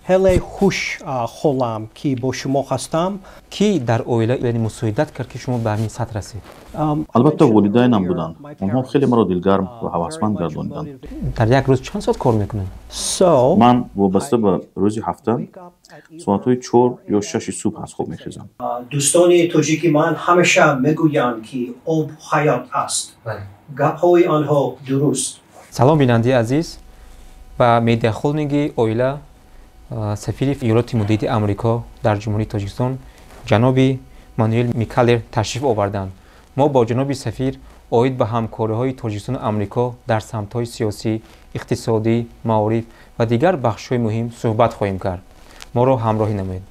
هلی خوش خولم که با شما هستم. کی در اویلا یعنی مساعدت کرد که شما به همین سطح رسید؟ البته والدینم بودن. اونها خیلی مرا دلگرم و هوسمند گرداندند. در یک روز چند ساعت کار میکنین؟ من وابسته به روزی هفته ساعت‌های 4 یا 6 صبح از خواب میخیزم. دوستان تاجیکی من همیشه میگویند که آب حیات است. گپ‌های آنها درست. سلام بیننده عزیز. با میدیا خولنگی اویلا سفیر ایالات متحده آمریکا در جمهوری تاجیکستان جناب مانوئل میکالر تشریف آوردند. ما با جناب سفیر اوید به همکاری‌های تاجیکستان و آمریکا در سمت‌های سیاسی، اقتصادی، معارف و دیگر بخش‌های مهم صحبت خواهیم کرد. ما را همراهی نمایید.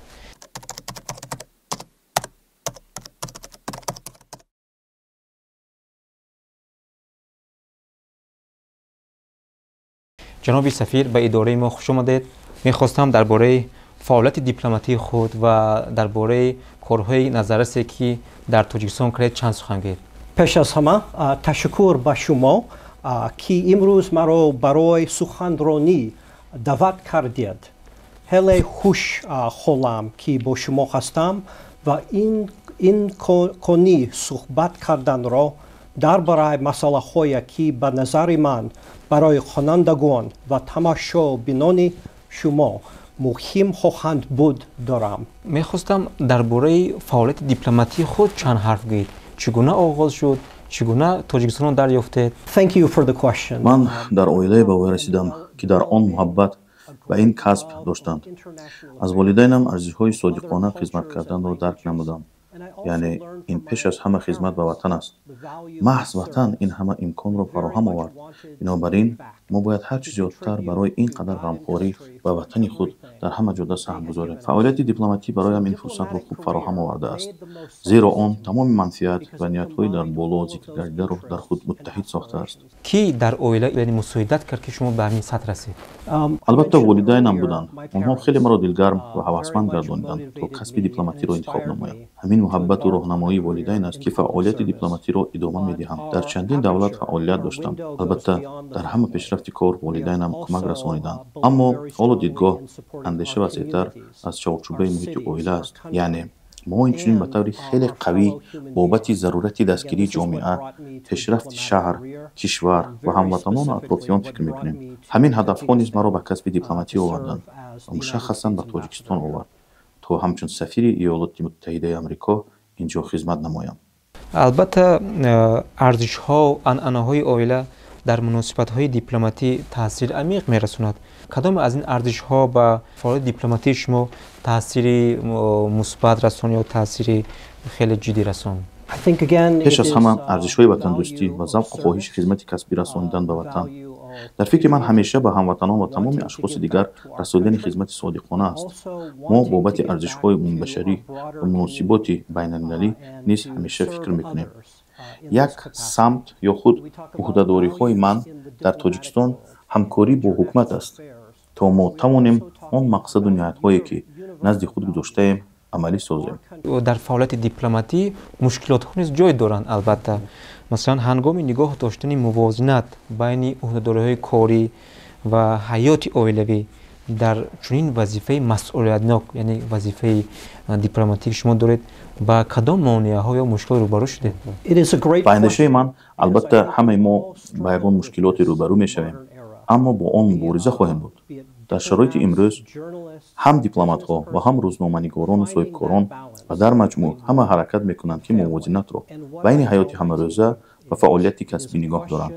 جناب سفیر به اداره ما خوش آمدید. می‌خواستم درباره فعالیت دیپلماتی خود و درباره کارهای نظررسی که در تاجیکستان کرد چند سخن گفت. پیش از همه تشکر به شما که امروز مرا برای سخنرانی دعوت کردید. خیلی خوش حالم که با شما هستم و این کنی صحبت کردن را درباره مسئله هایی که به نظر من برای خوانندگان و تماشابینان شما مهم خواهند بود دارم. میخواستم درباره فعالیت دیپلماتی خود چند حرف گویید. چگونه آغاز شد؟ چگونه تاجیکستان دریافتید؟ Thank you for the question. من در اویلا به وی رسیدم که در آن محبت و این کسب داشتند. از والدینم ارزش‌های صادقانه خدمت کردن را درک نمودم. یعنی این پیش از همه خدمت به وطن است. محض وطن این همه امکان را فراهم آورد. بنابراین ما باید هر چه زیادتر برای این قدر غمخواری و وطن خود در همه جاده سهم گذاریم. فعالیت دیپلماتی برایم این فرصت را خوب فراهم آورده است. زیرا آن تمام منفعت و نیت‌های در بالا ذکر گردیده را در خود متحد ساخته است. کی در اویلا یعنی مساعدت کرد که شما به همین سطح رسید؟ البته والدینم بودند. آنها خیلی مرا دلگرم و هوسمند گرداندند تا کسب دیپلماتی را انتخاب نمایم. همین محبت و راهنمایی والدین است که فعالیت دیپلماتی را ادامه می‌دهم. در چندین دولت فعالیت داشتم. البته در همه پیشرفت کار والدینم کمک رسانیدند. اما حالا دیدگاه اندیشه وسیع‌تر از چارچوبه محیط اویلا است. یعنی ما اینچنین به طور خیلی قوی بابت ضرورت دستگیری جامعه، پیشرفت شهر، کشور و هموطنان و اطرافیان فکر می‌کنیم. همین هدف‌ها نیز مرا به کسب دیپلماتی آوردند و مشخصاً به تاجیکستان آورد تا همچون سفیر ایالات متحده آمریکا اینجا خدمت نمایم. البته ارزش‌ها و عنعنه‌های اویلا در مناسبت‌های دیپلماتی تاثیر عمیق می‌رساند. کدام از این ارزش‌ها به فعالیت دیپلماتی شما تاثیر مثبت رساند یا تاثیر خیلی جدی رساند؟ پیش از همه ارزش‌های وطن دوستی و ذوق و خواهش خدمت کسبی رساندن به وطن. در فکر من همیشه به هموطنان و تمام اشخاص دیگر رساندن خدمت صادقانه است. ما بابت ارزش‌های عمومی‌بشری و مناسبات بین‌المللی نیز همیشه فکر می‌کنیم. یک سمت یا خود عهده‌داری‌های من در تاجیکستان همکاری با حکومت است تا ما توانیم آن مقصد و نیت‌هایی که نزد خود گذاشته‌ایم عملی سازیم. در فعالیت دیپلماتی مشکلات نیز جای دارند. البته مثلا هنگام نگاه داشتن موازنت بین عهده‌داری‌های کاری و حیات اویلوی در چنین وظیفه مسئولیتناک یعنی وظیفه دیپلماتیک شما دارید، با کدام مانع‌ها یا مشکل روبرو شدید؟ با اندیشه من البته همه ما با یگان مشکلات روبرو می‌شویم، اما با آن مبارزه خواهیم بود. در شرایط امروز هم دیپلمات‌ها و هم روزنامه‌نگاران و صاحبکاران و در مجموع همه حرکت می‌کنند که موازنت را بین حیات همه‌روزه و فعالیت کسبی نگاه دارند.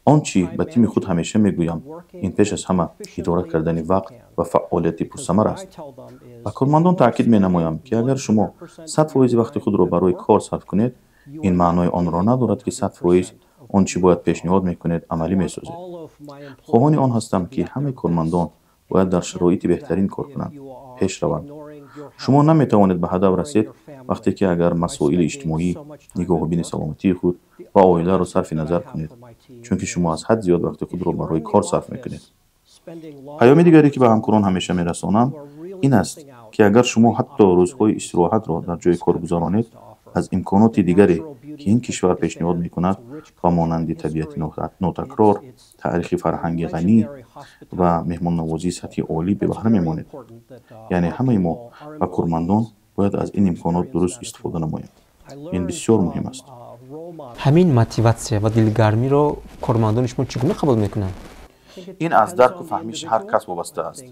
آنچه به تیم خود همیشه میگویم این پیش از همه اداره کردن وقت و فعالیت پرثمر است. و کارمندان تاکید می‌نمایم که اگر شما 100% وقت خود را برای کار صرف کنید، این معنای آن را ندارد که 100% آنچه باید پیشنهاد میکنید عملی میسازید. خواهان آن هستم که همه کارمندان باید در شرایط بهترین کار کنند، پیش روند. شما نمیتوانید به هدف رسید وقتی که اگر مسائل اجتماعی، نگاه بین سلامتی خود و عائله را صرف نظر کنید، چون که شما از حد زیاد وقت خود را برای کار صرف میکنید. پیام دیگری که به همکاران همیشه میرسانم این است که اگر شما حتی روزهای استراحت را در جای کار گذرانید، از امکانات دیگری که این کشور پیشنهاد میکند با مانند طبیعت نوتکرار، تاریخ فرهنگی غنی و مهمان نوازی سطحی عالی به بهره میمانید. یعنی همه ما و کارمندان باید از این امکانات درست استفاده نماییم. این بسیار مهم است. همین موتیواسیا و دلگرمی رو کارمندان شما چگونه قبول میکنند؟ این از درک و فهمیش هر کس وابسته است.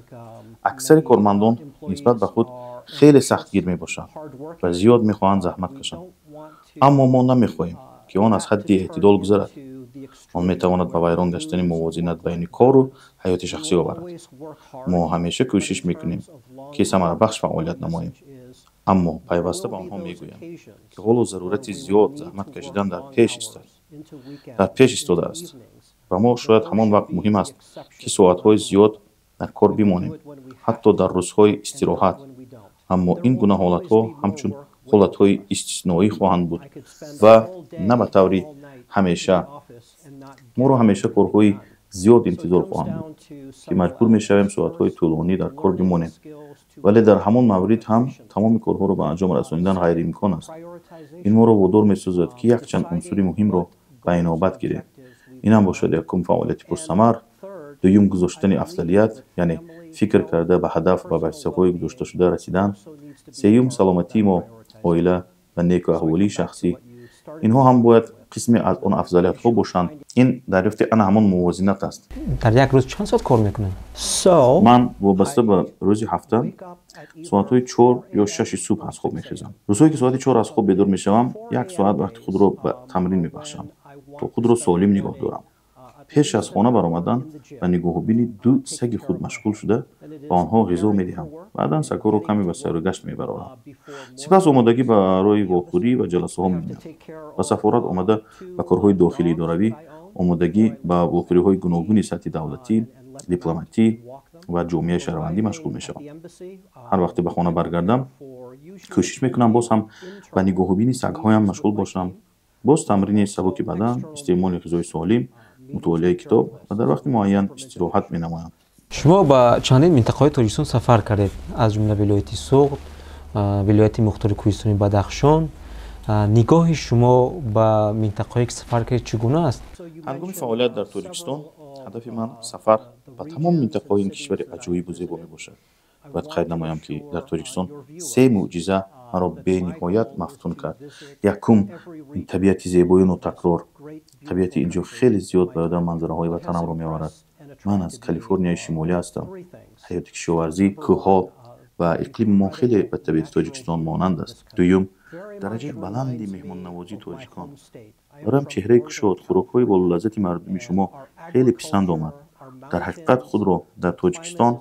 اکثر کارمندان نسبت به خود خیلی سختگیر میباشند و زیاد میخواهند زحمت کشند. اما ما نمیخواهیم که آن از حد اعتدال گذرد. آن میتواند به ویران گشتن موازنت بین کار و حیات شخصی آورد. ما همیشه کوشش میکنیم که ثمره بخش فعالیت نماییم. اما پیوسته به آنها میگویم که حال و ضرورت زیاد زحمت کشیدن در پیش ایستاده است و ما شاید همان وقت مهم است که ساعت‌های زیاد در کار بمانیم، حتی در روزهای استراحت. اما این گونه حالت‌ها همچون حالت‌های استثنایی خواهند بود و نه به طوری همیشه. ما را همیشه کارهای زیاد انتظار خواهند بود که مجبور می‌شویم ساعت‌های طولانی در کار بمانیم، ولی در همان مورد هم تمام کارها را به انجام رسانیدن غیر امکان است. این ما را وادار می‌سازد که یک چند عنصر مهم را به اینابت گیریم. این هم باشد یکم فعالیت پرثمر، دوم گذاشتن افضلیت، یعنی فکر کرده به هدف و برچسب‌های گذاشته شده رسیدن، سوم سلامتی ما، عائله و نیک احوالی شخصی. اینها هم باید قسمی از آن افضلیت‌ها باشند. این دریافت آن همان موازنت است. در یک روز چند ساعت کار میکنن؟ من وابسته به روز هفته ساعت‌های 4 یا 6 صبح از خواب میخیزم. روزهایی که ساعت 4 از خواب بیدار میشوم، یک ساعت وقت خود را به تمرین میبخشم تا خود را سالم نگاه دارم. پیش از خانه برآمدن و نگاهبینی دو سگ خود مشغول شده با آنها غذا میدهم. بعدا سگ‌ها را کمی به سیر و گشت میبرم. سپس آمادگی برای واکوری و جلسه ها می‌بینم. و سفارت آمده به کارهای داخلی اداروی، آمادگی به واکوری‌های گوناگون سطح دولتی، دیپلماتی و جامعه شهروندی مشغول میشوم. هر وقت به خانه برگردم کوشش میکنم باز هم به نگاهبینی سگ‌هایم مشغول باشم. باز تمرین سبک بدن، استعمال غذای سالم، مطالعه کتاب و در وقت معین استراحت می‌نمایم. شما با چندین منطقه‌های تاجیکستان سفر کردید، از جمله ولایت سوغد، ولایت مختار کوهستانی بدخشان. نگاه شما با منطقه‌هایی که سفر کردید چگونه است؟ هنگام فعالیت در تاجیکستان هدف من سفر به تمام منطقه‌های این کشور عجیب و زیبا میباشد. باید قید نمایم که در تاجیکستان 3 معجزه مرا به نهایت مفتون کرد. یکم این طبیعت زیبای و نوتکرار. طبیعت اینجا خیلی زیاد به یادم منظره‌های وطنم را می‌آورد. من از کالیفرنیا شمالی هستم. حیات کشاورزی، کوه‌ها و اقلیم ما خیلی به طبیعت تاجیکستان مانند است. دوم، درجه بلندی مهمان نوازی تاجیکان. برام چهره گشاد، خوراک‌های با لذت مردم شما خیلی پسند آمد. در حقیقت خود را در تاجیکستان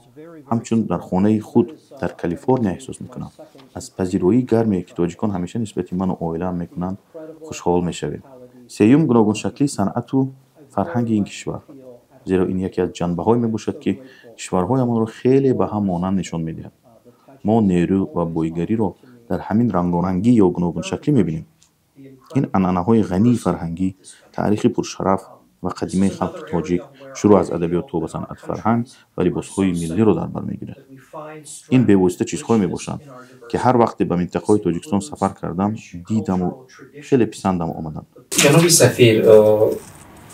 همچون در خانه خود در کالیفرنیا احساس میکنم. از پذیرایی گرمی که تاجیکان همیشه نسبت من و عائله‌ام میکنند خوشحال میشویم. سوم، گوناگون شکلی صنعت و فرهنگ این کشور. زیرا این یکی از جنبه‌های میباشد که کشورهای ما را خیلی به هم مانند نشان میدهد. ما نیرو و بویگری را در همین رنگارنگی یا گوناگون شکلی میبینیم. این عنعنه‌های غنی فرهنگی، تاریخ پرشرف و قدیمی خلق تاجیک شروع از ادبیات و صنعت فرهنگ و لباس‌های ملی را در بر می‌گیرد. این به واسطه چیزهایی میباشند که هر وقت به منطقه‌های تاجیکستان سفر کردم دیدم و خیلی پسندم آمدند. جناب سفیر،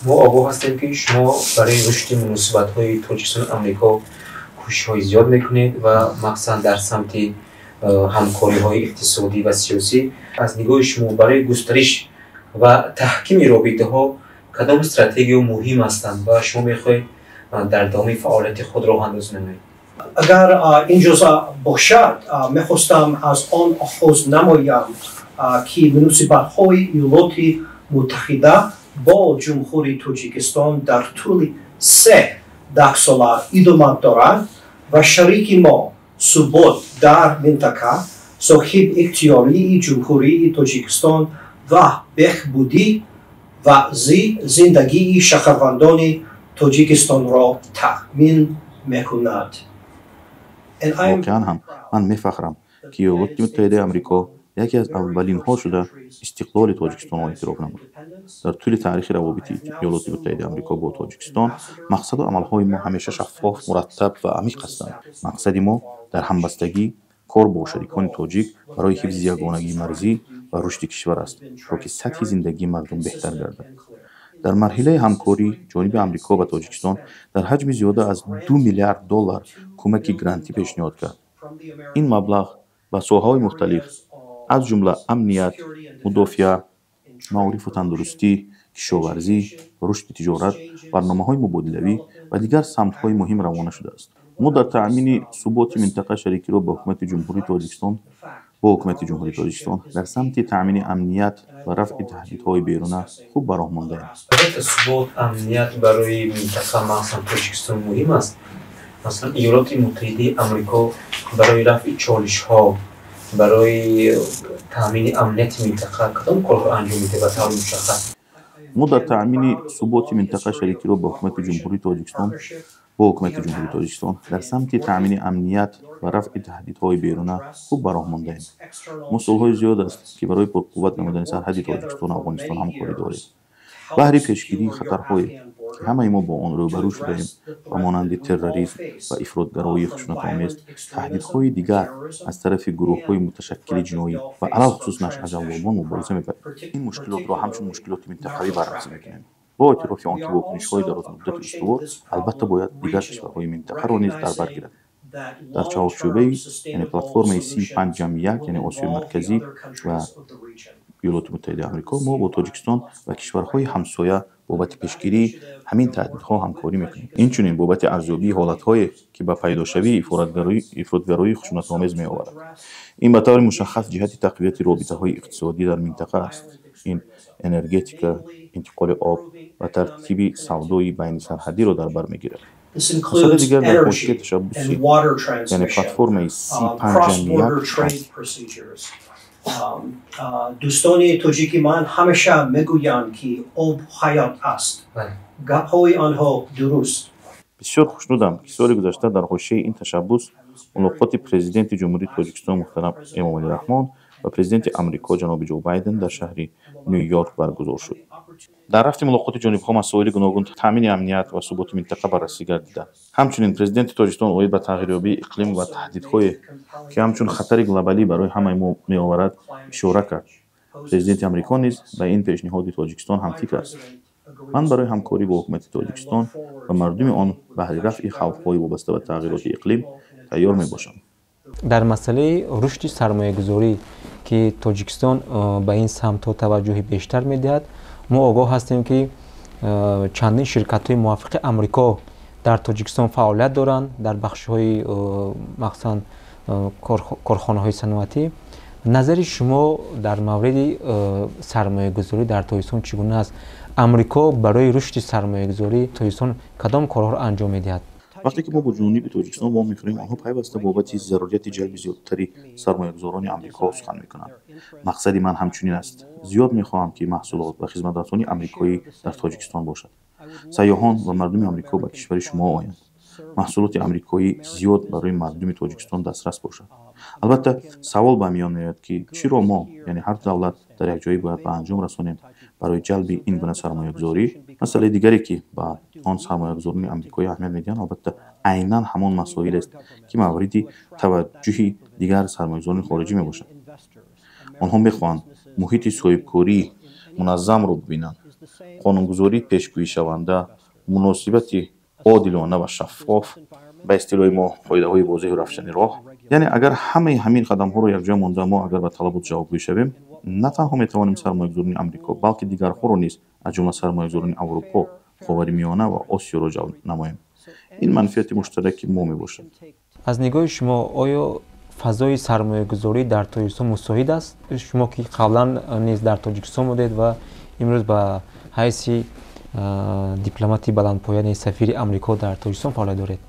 ما آگاه هستیم که شما برای رشد مناسبت‌های تاجیکستان آمریکا کوشش‌های زیاد میکنید و مخصوصا در سمت همکاری‌های اقتصادی و سیاسی. از نگاه شما برای گسترش و تحکیم رابطه‌ها کدام استراتژی مهم هستند و شما می‌خواهید در ادامه فعالیت خود راه اندازی نمایید؟ اگر این جزء باشد می‌خواستم از آن آغاز نمایم که مناسبت‌های ایالات متحده با جمهوری تاجیکستان در طول 13 ساله ادامه دارد و شریک ما ثبات در منطقه، صاحب اختیاری جمهوری تاجیکستان و بهبودی و زندگی شهروندان تاجیکستان را تأمین می‌کند. واقعا هم من می‌فخرم که ایالات متحده آمریکا یکی از اولین ها شده استقلال تاجیکستان را اعتراف نمود. در طول تاریخ روابط ایالات متحده آمریکا با تاجیکستان مقصد و عملهای ما همیشه شفاف، مرتب و عمیق هستند. مقصد ما در همبستگی کار با شریکان تاجیک برای حفظ یگانگی مرزی و رشد کشور است تا که سطح زندگی مردم بهتر گردد. در مرحله همکاری جانب آمریکا و تاجیکستان در حجم زیاده از 2 میلیارد دلار کمک گرانتی پیشنهاد کرد. این مبلغ به ساحه‌های مختلف از جمله امنیت، مدافعت، معارف و تندرستی، کشاورزی، رشد تجارت، برنامه‌های مبادله‌ای و دیگر سمت‌های مهم روانه شده است. ما در تأمین ثبات منطقه شریکی را با حکومت جمهوری تاجیکستان در سمت تأمین امنیت و رفع تهدیدهای بیرونه خوب به راه مانده‌ایم. ثبات امنیت برای منطقه مخصوصا تاجیکستان مهم است. مثلا ایالات متحده آمریکا برای رفع چالش‌ها برای تأمین امنیت منطقه کدام کار را انجام میده به طور مشخص؟ ما در تأمین ثبات منطقه شریکی را با حکومت جمهوری تاجیکستان در سمت تأمین امنیت و رفع تهدیدهای بیرونه خوب به راه مانده‌ایم. ما سال‌های زیاد است که برای پرقوت نمودن سرحد تاجیکستان و افغانستان همکاری داریم. بهر پیشگیری خطرهایی که همه ما با آن روبرو شده‌ایم و مانند تروریسم و افراطگرایی خشونت‌آمیز، تهدیدهای دیگر از طرف گروه‌های متشکل جنایی و علالخصوص نشءالجوانان مبارزه می‌کنیم. این مشکلات را همچون مشکلات منطقوی بررسی می‌کنیم. با اعتراف آنکه واکنش‌های درازمدت استوار البته باید دیگر کشورهای منطقه را نیز در بر گیرد. در چارچوبه یعنی پلتفرم 35+1 یعنی آسیای مرکزی و ایالات متحده آمریکا، ما با تاجیکستان و کشورهای همسایه بابت پیشگیری همین تهدیدها همکاری میکنیم. اینچنین بابت ارزیابی حالت‌هایی که به پیداشوی افراطگرایی خشونت‌آمیز می‌آورد. این به طور مشخص جهت تقویت رابطه‌های اقتصادی در منطقه است. این انرژتیکا، انتقال آب و ترتیب سودای بین سرحدی را در بر می‌گیرد. مسئله دیگر در حوزه تشبثی یعنی پلتفرم C5+1 دوستان تاجیکی من همیشه میگویند که آب حیات است. گپ‌های آنها درست. بسیار خوشنودم که سال گذشته در حوزه این تشبث ملاقات پرزیدنت جمهوری تاجیکستان محترم امام علی رحمان و پرزیدنت آمریکا جناب جو بایدن در شهر نیویورک برگزار شد. در رفت ملاقات جانب‌ها مسائل گوناگون تامین امنیت و ثبات منطقه بررسی گردیده. همچنین پرزیدنت تاجیکستان اومید به تغییریابی اقلیم و تهدیدهای که همچون خطر گلوبالی برای همه ما می‌آورد اشاره کرد. پرزیدنت آمریکا نیز به این پیشنهاد تاجیکستان همفکر است. من برای همکاری با حکومت تاجیکستان و مردم آن بهر رفع خوف‌های وابسته به تغییرات اقلیم تیار میباشم. در مسئله رشد سرمایه‌گذاری که تاجیکستان به این سمت توجه بیشتر می‌دهد، ما آگاه هستیم که چندین شرکت‌های موافق آمریکا در تاجیکستان فعالیت دارند در بخش‌های مخصوصاً کارخانه‌های صنعتی. نظر شما در مورد سرمایه‌گذاری در تاجیکستان چگونه است؟ آمریکا برای رشد سرمایه‌گذاری تاجیکستان کدام کارها را انجام می‌دهد؟ وقتی که ما با جنوب تاجیکستان وام می‌خوریم، آنها پیوسته بابت ضرورت جلب زیادتری سرمایه‌گذاران آمریکا سخن می‌کنند. مقصد من همچنین است. زیاد می‌خواهم که محصولات و خدمات‌های آمریکایی در تاجیکستان باشد. سیاحان و مردم آمریکا به کشور شما آیند. محصولات آمریکایی زیاد برای مردم تاجیکستان دسترس باشد. البته سوال به میان میاد که چرا ما یعنی هر دولت در یک جایی باید به انجام رسانیم برای جلب این گونه سرمایه‌گذاری. مسئله دیگری که با آن سرمایه‌گذاران آمریکایی اهمیت میدهند البته عیناً همان مسائل است که مورد توجه دیگر سرمایه‌گذاران خارجی میباشد. آنها میخواهند محیط صاحبکاری منظم را ببینند، قانونگذاری پیشگویی شونده، مناسبت عادلانه و شفاف، به اصطلاح ما قاعده‌های واضح و رفتن راه. یعنی اگر همه همین قدم‌ها رو یک جا مانده ما اگر به طلبات جوابگوی شویم، نه تنها میتوانیم سرمایه‌گذاران آمریکا بلکه دیگرها را نیز از جمله سرمایه‌گذاران اروپا، خاورمیانه و آسیا را جلب نماییم. این منفعت مشترک ما میباشد. از نگاه شما آیا فضای سرمایه‌گذاری در تاجیکستان مساعد است؟ شما که قبلا نیز در تاجیکستان بودید و امروز به حیث دیپلماتی بلندپایه سفیر آمریکا در تاجیکستان فعالیت دارید.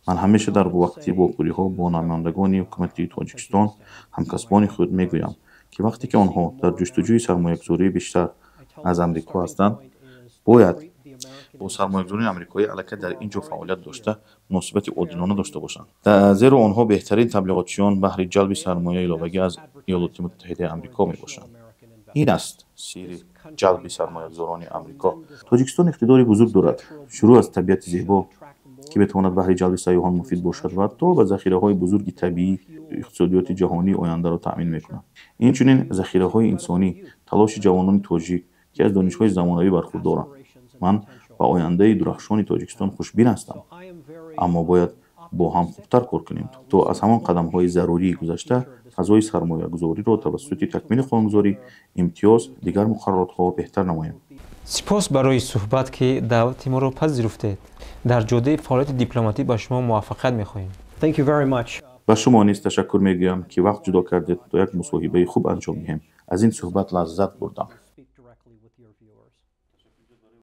من همیشه در وقتی واقعی‌ها با نمایندگان حکومت تاجیکستان همکسبان خود میگویم که وقتی که آنها در جستجوی سرمایه‌گذاری بیشتر از آمریکا هستند، باید با سرمایه‌گذاران آمریکایی علاقه در اینجا فعالیت داشته مناسبت عادلانه داشته باشند. زیرا آنها بهترین تبلیغاتچیان بهر جلب سرمایه علاوه‌ای از ایالات متحده آمریکا میباشند. این است سیر جلب سرمایه‌گذاران آمریکا. تاجیکستان اقتداری بزرگ دارد. شروع از طبیعت زیبا، که بتواند بهره جلب سیاحان مفید باشد و حتی به ذخیره‌های بزرگ طبیعی اقتصادیات جهانی آینده را تأمین می‌کند. اینچنین ذخیره‌های انسانی تلاش جوانان تاجیک که از دانش‌های زمانوی برخوردارند. من به آینده درخشان تاجیکستان خوشبین هستم، اما باید با هم خوبتر کار کنیم تا از همان قدم‌های ضروری گذشته فضای سرمایه‌گذاری را توسط تکمیل قانونگذاری، امتیاز، دیگر مقررات‌ها بهتر نماییم. سپاس برای صحبت که دعوت ما را پذیرفتید. در جاده فعالیت دیپلماتی به شما موفقیت می‌خواهیم. Thank you very much. به شما نیز تشکر می‌گویم که وقت جدا کردید تا یک مصاحبه خوب انجام دهیم. از این صحبت لذت بردم.